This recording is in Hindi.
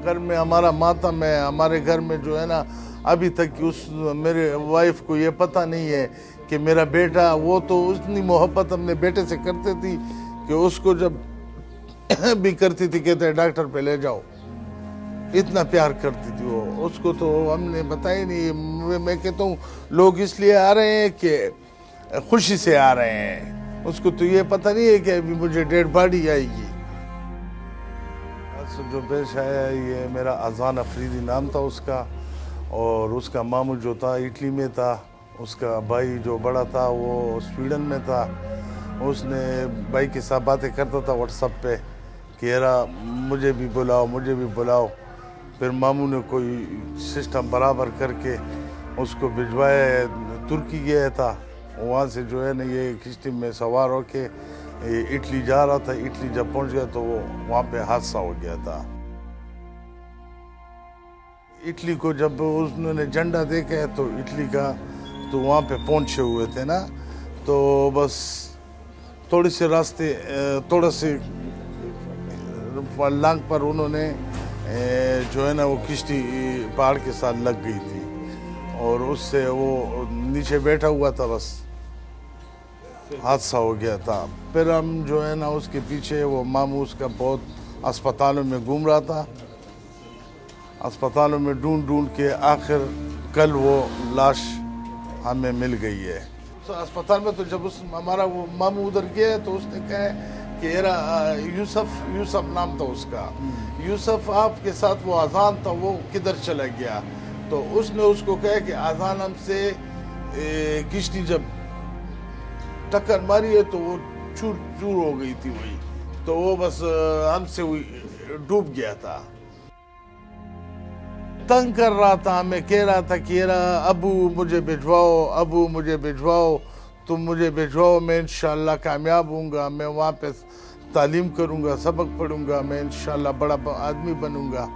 घर में हमारा मातम है, हमारे घर में जो है ना अभी तक उस मेरे वाइफ को ये पता नहीं है कि मेरा बेटा, वो तो उतनी मोहब्बत अपने बेटे से करती थी कि उसको जब भी करती थी कहते डॉक्टर पे ले जाओ, इतना प्यार करती थी वो उसको। तो हमने बताया नहीं। मैं कहता हूँ लोग इसलिए आ रहे हैं कि खुशी से आ रहे हैं, उसको तो ये पता नहीं है कि अभी मुझे डेड बॉडी आएगी। जो पेश आया ये मेरा अजान अफरीदी नाम था उसका, और उसका मामू जो था इटली में था, उसका भाई जो बड़ा था वो स्वीडन में था। उसने भाई के साथ बातें करता था व्हाट्सएप पे कि यारा मुझे भी बुलाओ, मुझे भी बुलाओ। फिर मामू ने कोई सिस्टम बराबर करके उसको भिजवाया, तुर्की गया था। वहाँ से जो है ना ये किश्ती में सवार होके इटली जा रहा था। इटली जब पहुँच गया तो वो वहाँ पे हादसा हो गया था। इटली को जब उन्होंने झंडा देखा है तो इटली का, तो वहाँ पे पहुँचे हुए थे ना, तो बस थोड़ी से रास्ते, थोड़ा से लांग पर उन्होंने जो है ना वो किश्ती पहाड़ के साथ लग गई थी, और उससे वो नीचे बैठा हुआ था, बस हादसा हो गया था। फिर हम जो है ना उसके पीछे, वो मामू उसका बहुत अस्पतालों में घूम रहा था, अस्पतालों में ढूंढ ढूंढ के आखिर कल वो लाश हमें मिल गई है। तो अस्पताल में तो जब उस हमारा वो मामू उधर गया तो उसने कहा कि मेरा यूसुफ नाम था उसका, यूसुफ आपके साथ वो अजान था वो किधर चला गया। तो उसने उसको कहा कि अजान हमसे किश्ती जब टक्कर मारी है तो वो चूर चूर हो गई थी वही, तो वो बस हमसे डूब गया था। तंग कर रहा था, हमें कह रहा था कि यार अबू मुझे भिजवाओ, अबू मुझे भिजवाओ, तुम मुझे भिजवाओ, मैं इंशाल्लाह कामयाब हूँगा, मैं वहाँ पे तालीम करूँगा, सबक पढ़ूँगा, मैं इंशाल्लाह बड़ा आदमी बनूँगा।